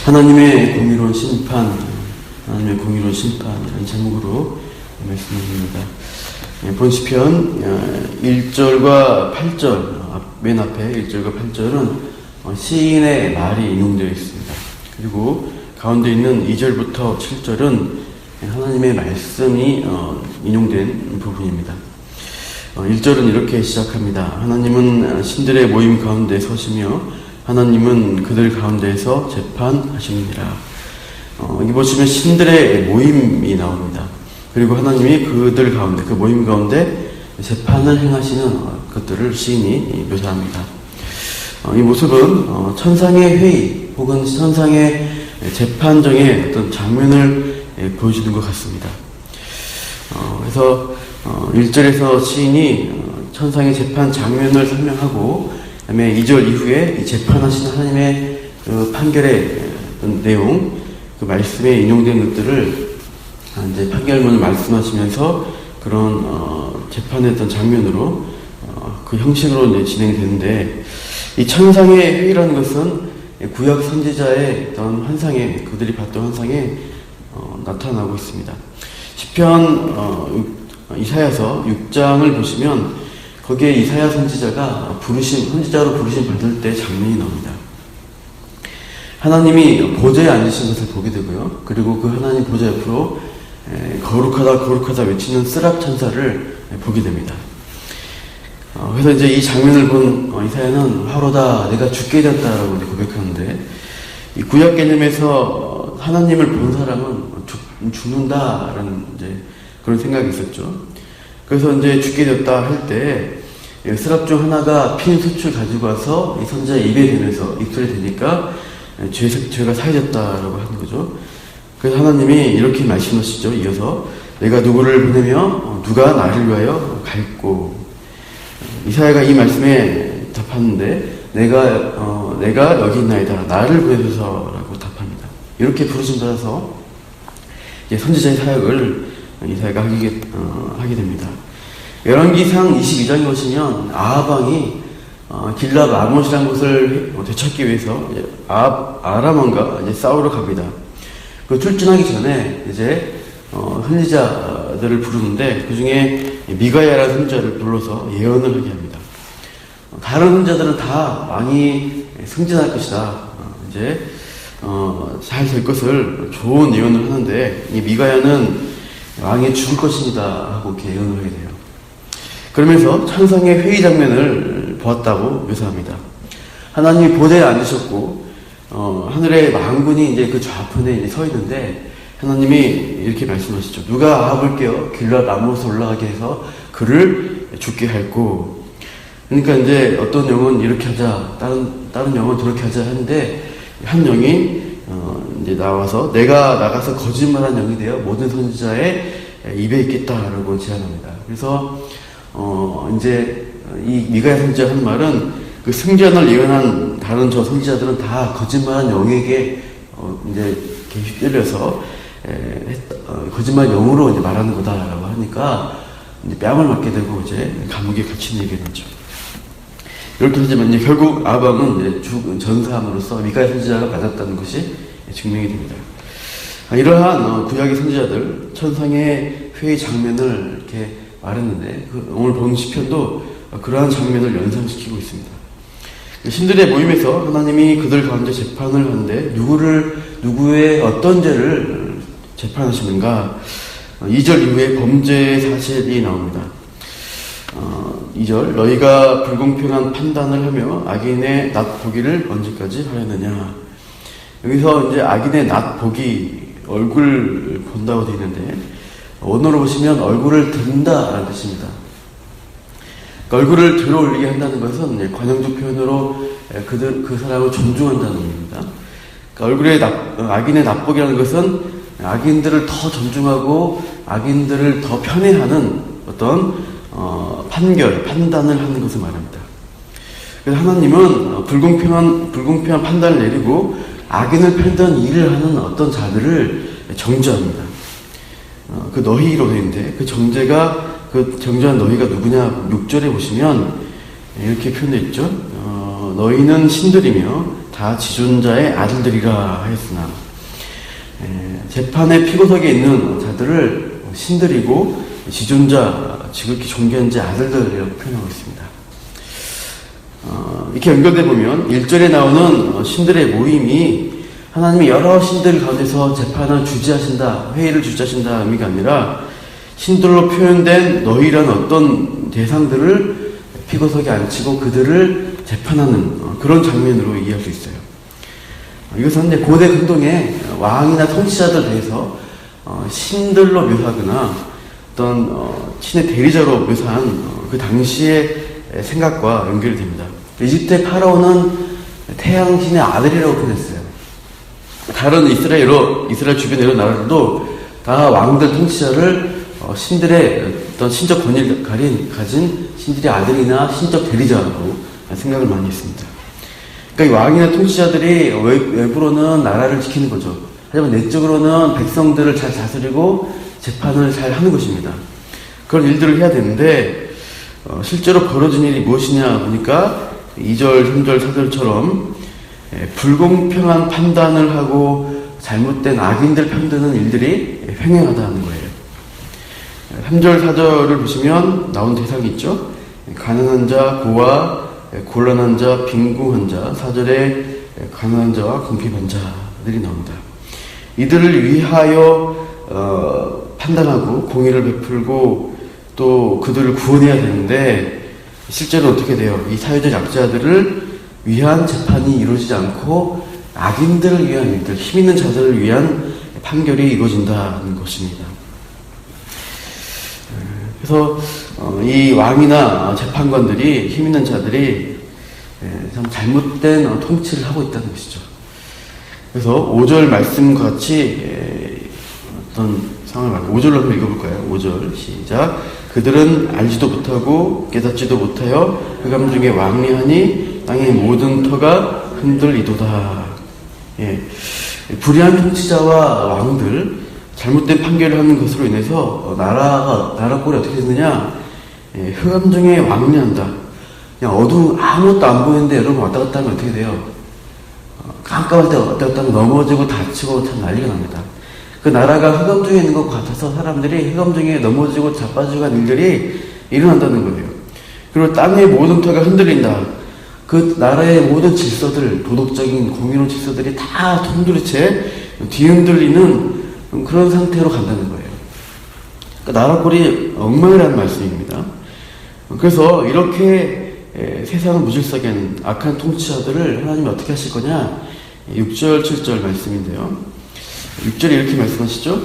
하나님의 공의로운 심판, 하나님의 공의로운 심판이라는 제목으로 말씀을 드립니다. 본 시편 1절과 8절, 맨 앞에 1절과 8절은 시인의 말이 인용되어 있습니다. 그리고 가운데 있는 2절부터 7절은 하나님의 말씀이 인용된 부분입니다. 1절은 이렇게 시작합니다. 하나님은 신들의 모임 가운데 서시며 하나님은 그들 가운데에서 재판하시느니라. 여기 보시면 신들의 모임이 나옵니다. 그리고 하나님이 그들 가운데, 그 모임 가운데 재판을 행하시는 것들을 시인이 묘사합니다. 이 모습은 천상의 회의 혹은 천상의 재판정의 어떤 장면을 보여주는 것 같습니다. 그래서 1절에서 시인이 천상의 재판 장면을 설명하고 그 다음에 2절 이후에 이 재판하시는 하나님의 그 판결의 내용, 그 말씀에 인용된 것들을 이제 판결문을 말씀하시면서 그런 재판의 어떤 장면으로 그 형식으로 이제 진행이 되는데, 이 천상의 회의라는 것은 구약 선지자의 어떤 환상에, 그들이 봤던 환상에 나타나고 있습니다. 시편 이사야서 6장을 보시면 거기에 이사야 선지자가 선지자로 부르심 받을 때 장면이 나옵니다. 하나님이 보좌에 앉으신 것을 보게 되고요. 그리고 그 하나님 보좌 옆으로 거룩하다 거룩하다 외치는 스랍 천사를 보게 됩니다. 그래서 이제 이 장면을 본 이사야는 화로다, 내가 죽게 되었다라고 고백하는데, 이 구약 개념에서 하나님을 본 사람은 죽는다라는 이제 그런 생각이 있었죠. 그래서 이제 죽게 되었다 할 때 스랍 중 하나가 핀 숯을 가지고 와서 이 선지자의 입에 대면서, 입술에 대니까 죄가 사해졌다라고 하는 거죠. 그래서 하나님이 이렇게 말씀하시죠. 이어서 내가 누구를 보내며 누가 나를 위하여 갈고. 이사야가 이 말씀에 답하는데 내가 여기 있나이다, 나를 보내소서라고 답합니다. 이렇게 부르심 받아서 이제 선지자의 사역을 이사야가 하게 됩니다. 열왕기상 22장에 보시면 아합 왕이 길랏 라못이라는 곳을 되찾기 위해서 아람 왕과 이제 싸우러 갑니다. 그 출전하기 전에 이제 선지자들을 부르는데, 그 중에 미가야라는 선지자를 불러서 예언을 하게 합니다. 다른 선지자들은 다 왕이 승진할 것이다, 이제 잘 될 것을 좋은 예언을 하는데, 이 미가야는 왕이 죽을 것입니다 하고 이렇게 예언을 하게 돼요. 그러면서 천상의 회의 장면을 보았다고 묘사합니다. 하나님이 보좌에 앉으셨고 하늘의 만군이 이제 그 좌편에 이제 서 있는데, 하나님이 이렇게 말씀하시죠. 누가 아합을 깨어 길랏 라못에 올라가게 해서 그를 죽게 할고. 그러니까 이제 어떤 영은 이렇게 하자, 다른 영은 저렇게 하자 하는데, 한 영이 이제 나와서 내가 나가서 거짓말한 영이 되어 모든 선지자의 입에 있겠다라고 제안합니다. 그래서 이제 이 미가야 선지자가 한 말은, 그 승전을 예언한 다른 저 선지자들은 다 거짓말한 영에게 이제 이렇게 휘둘려서 거짓말 영으로 이제 말하는 거다라고 하니까 이제 뺨을 맞게 되고 이제 감옥에 갇히게 되죠. 이렇게 하지만 이제 결국 아합 왕은 이제 전사함으로써 미가야 선지자가 맞았다는 것이 증명이 됩니다. 이러한 구약의 선지자들 천상의 회의 장면을 이렇게 말했는데, 오늘 본 시편도 그러한 장면을 연상시키고 있습니다. 신들의 모임에서 하나님이 그들 가운데 재판을 하는데 누구의 어떤 죄를 재판하시는가. 2절 이후에 범죄 사실이 나옵니다. 2절 너희가 불공평한 판단을 하며 악인의 낫 보기를 언제까지 하려느냐. 여기서 이제 악인의 낫 보기, 얼굴 본다고 되어 있는데, 원어로 보시면 얼굴을 든다라는 뜻입니다. 그러니까 얼굴을 들어 올리게 한다는 것은 관용적 표현으로 그 사람을 존중한다는 의미입니다. 그러니까 악인의 낫 보기라는 것은 악인들을 더 존중하고 악인들을 더 편애하는 어떤 판단을 하는 것을 말합니다. 그래서 하나님은 불공평한 판단을 내리고 악인을 편드는 일을 하는 어떤 자들을 정죄합니다. 그 너희로 되어 있는데, 그 정죄한 너희가 누구냐. 6절에 보시면 이렇게 표현되어 있죠. 너희는 신들이며 다 지존자의 아들들이라 하였으나 재판의 피고석에 있는 자들을 신들이고 지존자, 지극히 존귀한 자 아들들이라고 표현하고 있습니다. 이렇게 연결돼 보면 1절에 나오는 신들의 모임이 하나님이 여러 신들 가운데서 재판을 주재하신다, 회의를 주재하신다 의미가 아니라 신들로 표현된 너희라는 어떤 대상들을 피고석에 앉히고 그들을 재판하는 그런 장면으로 이해할 수 있어요. 이것은 이제 고대 근동의 왕이나 통치자들 대해서 신들로 묘사하거나 어떤 신의 대리자로 묘사한 그 당시의 생각과 연결이 됩니다. 이집트의 파라오는 태양신의 아들이라고 표현했어요. 다른 이스라엘 주변의 여러 나라들도 다 왕들 통치자를 신들의 어떤 신적 권위를 가진 신들의 아들이나 신적 대리자라고 생각을 많이 했습니다. 그러니까 이 왕이나 통치자들이 외부로는 나라를 지키는 거죠. 하지만 내적으로는 백성들을 잘 다스리고 재판을 잘 하는 것입니다. 그런 일들을 해야 되는데 실제로 벌어진 일이 무엇이냐 보니까 2절, 3절, 4절처럼 불공평한 판단을 하고 잘못된 악인들 편드는 일들이 횡행하다는 거예요. 3절, 4절을 보시면 나온 대상이 있죠. 가난한 자, 고아, 곤란한 자, 빈궁한 자, 4절에 가난한 자와 궁핍한 자들이 나옵니다. 이들을 위하여 판단하고 공의를 베풀고 또 그들을 구원해야 되는데 실제로 어떻게 돼요? 이 사회적 약자들을 위한 재판이 이루어지지 않고 악인들을 위한 일들, 힘 있는 자들을 위한 판결이 이루어진다는 것입니다. 그래서 이 왕이나 재판관들이, 힘 있는 자들이 참 잘못된 통치를 하고 있다는 것이죠. 그래서 5절 말씀과 같이 어떤 상황을 말해요. 5절로 한번 읽어볼까요? 5절 시작. 그들은 알지도 못하고 깨닫지도 못하여 흑암 중에 왕래하니 땅의 모든 터가 흔들리도다. 불의한 통치자와 왕들, 잘못된 판결을 하는 것으로 인해서 나라 꼴이 어떻게 됐느냐? 흑암 중에 왕래한다. 그냥 어두운 아무것도 안 보이는데 여러분 왔다 갔다 하면 어떻게 돼요? 깜깜할 때 왔다 갔다 하면 넘어지고 다치고 참 난리가 납니다. 그 나라가 흑암 중에 있는 것 같아서 사람들이 흑암 중에 넘어지고 자빠지고 하는 일들이 일어난다는 거예요. 그리고 땅의 모든 터가 흔들린다. 그 나라의 모든 질서들, 도덕적인 공의로운 질서들이 다 통두리째 뒤흔들리는 그런 상태로 간다는 거예요. 그러니까 나라 꼴이 엉망이라는 말씀입니다. 그래서 이렇게 세상을 무질서게 하는 악한 통치자들을 하나님이 어떻게 하실 거냐? 6절, 7절 말씀인데요. 6절에 이렇게 말씀하시죠.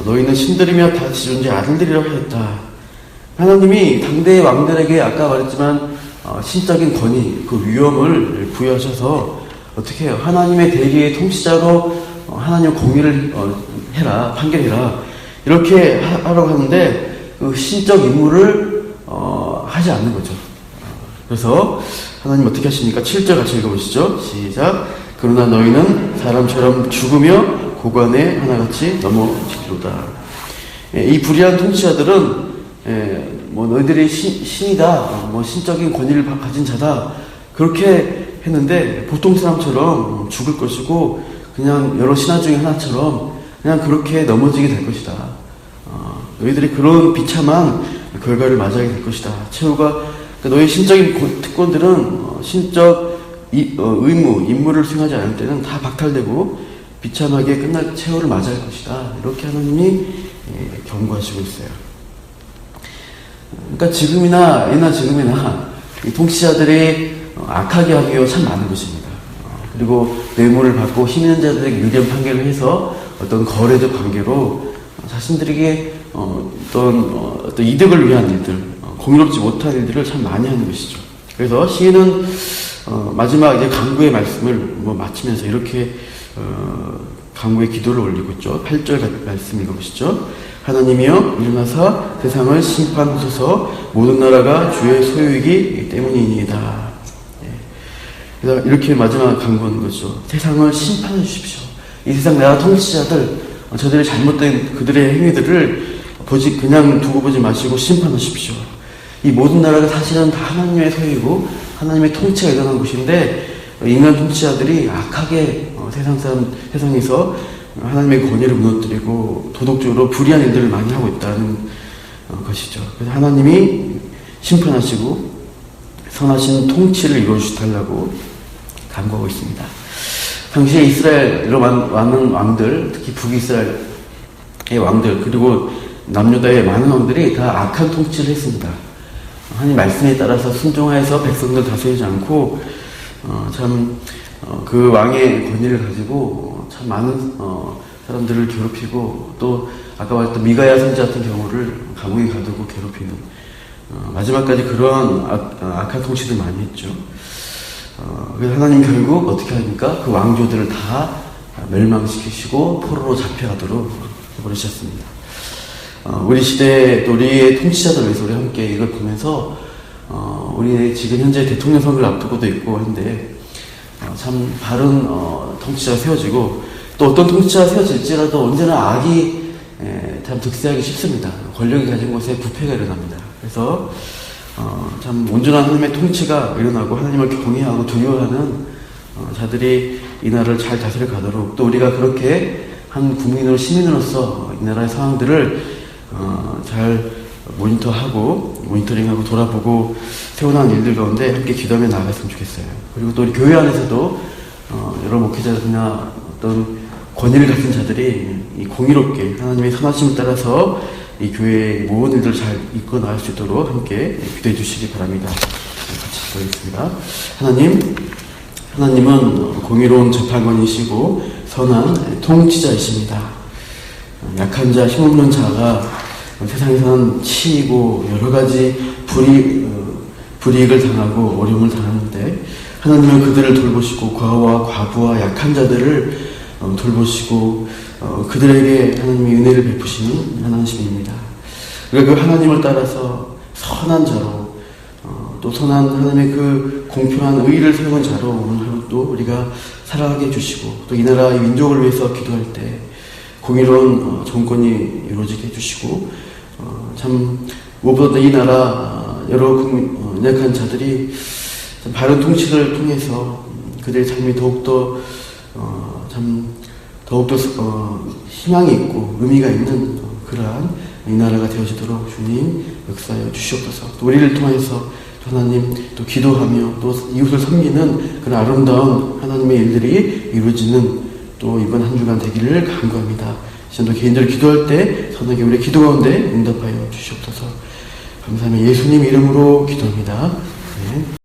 너희는 신들이며 다 지존자의 아들들이라고 하였다. 하나님이 당대의 왕들에게 아까 말했지만 신적인 권위, 그 위엄을 부여하셔서 어떻게 해요? 하나님의 대리의 통치자로 하나님의 공의를 해라, 판결해라 이렇게 하라고 하는데 그 신적 임무를 하지 않는 거죠. 그래서 하나님 어떻게 하십니까? 7절 같이 읽어보시죠. 시작. 그러나 너희는 사람처럼 죽으며 고관에 하나같이 넘어지리로다. 이 불의한 통치자들은 너희들이 신이다, 신적인 권위를 가진 자다 그렇게 했는데 보통 사람처럼 죽을 것이고 그냥 여러 신하 중에 하나처럼 그냥 그렇게 넘어지게 될 것이다. 너희들이 그런 비참한 결과를 맞이하게 될 것이다. 최후가 너희 신적인 특권들은 신적 의무, 임무를 수행하지 않을 때는 다 박탈되고 비참하게 끝날 최후를 맞이할 것이다. 이렇게 하나님이 경고하시고 있어요. 그러니까 지금이나 이 통치자들이 악하게 하기 위해 참 많은 것입니다. 그리고 뇌물을 받고 힘 있는 자들에게 유리한 판결을 해서 어떤 거래적 관계로 자신들에게 어떤 이득을 위한 일들, 공의롭지 못한 일들을 참 많이 하는 것이죠. 그래서 시인은 마지막 이제 강구의 말씀을 마치면서 이렇게 강구의 기도를 올리고 있죠. 8절 말씀 읽어보시죠. 하나님이여 일어나사 세상을 심판하소서. 모든 나라가 주의 소유이기 때문이니이다. 그래서 이렇게 마지막 강구하는 거죠. 세상을 심판해 주십시오. 이 세상 나라 통치자들, 저들의 잘못된 그들의 행위들을 그냥 두고 보지 마시고 심판하십시오. 이 모든 나라가 사실은 다 하나님의 소유이고 하나님의 통치가 일어난 곳인데 인간 통치자들이 악하게 세상에서 하나님의 권위를 무너뜨리고 도덕적으로 불의한 일들을 많이 하고 있다는 것이죠. 그래서 하나님이 심판하시고 선하신 통치를 이루어주달라고 간구하고 있습니다. 당시에 이스라엘로 많은 왕들, 특히 북이스라엘의 왕들, 그리고 남유다의 많은 왕들이 다 악한 통치를 했습니다. 하나님 말씀에 따라서 순종하여서 백성들 다스리지 않고 그 왕의 권위를 가지고 참 많은 사람들을 괴롭히고, 또 아까 말했던 미가야 선지 같은 경우를 감옥에 가두고 괴롭히는 마지막까지 그러한 악한 통치를 많이 했죠. 그래서 하나님 결국 어떻게 하니까 그 왕조들을 다 멸망시키시고 포로로 잡혀가도록 해버리셨습니다. 우리 시대 또 우리의 통치자들 위해서 우리 함께 이걸 보면서 우리 지금 현재 대통령 선거를 앞두고도 있고 한데 참 바른 통치자가 세워지고, 또 어떤 통치자가 세워질지라도 언제나 악이 참 득세하기 쉽습니다. 권력이 가진 곳에 부패가 일어납니다. 그래서 참 온전한 하나님의 통치가 일어나고 하나님을 경외하고 두려워하는 자들이 이 나라를 잘 다스려 가도록, 또 우리가 그렇게 한 국민으로 시민으로서 이 나라의 상황들을 잘 모니터링하고 돌아보고 세워나가는 일들 가운데 함께 기도하며 나아갔으면 좋겠어요. 그리고 또 우리 교회 안에서도 여러 목회자들이나 어떤 권위를 가진 자들이 이 공의롭게 하나님의 선하심을 따라서 이 교회의 모든 일들을 잘 이끌어 나갈 수 있도록 함께 기도해 주시기 바랍니다. 같이 기도하겠습니다. 하나님은 공의로운 재판관이시고 선한 통치자이십니다. 약한 자, 힘없는 자가 세상에서는 치이고 여러 가지 불이익을 당하고 어려움을 당하는데, 하나님은 그들을 돌보시고 과와 과부와 약한 자들을 돌보시고 그들에게 하나님의 은혜를 베푸시는 하나님입니다. 그리고 그 하나님을 따라서 선한 자로, 또 선한 하나님의 그 공평한 의의를 세운 자로 오늘 하루도 우리가 살아가게 해주시고, 또 이 나라의 민족을 위해서 기도할 때 공의로운 정권이 이루어지게 해주시고, 참 무엇보다 이 나라 여러 연약한 자들이 참 바른 통치를 통해서 그들의 삶이 더욱더 희망이 있고 의미가 있는 그러한 이 나라가 되어지도록 주님 역사하여 주시옵소서. 또 우리를 통해서 하나님 또 기도하며 또 이웃을 섬기는 그런 아름다운 하나님의 일들이 이루어지는 또 이번 한 주간 되기를 간구합니다. 시간도 개인적으로 기도할 때 선하게 우리 기도 가운데 응답하여 주시옵소서. 감사하며 예수님 이름으로 기도합니다. 네.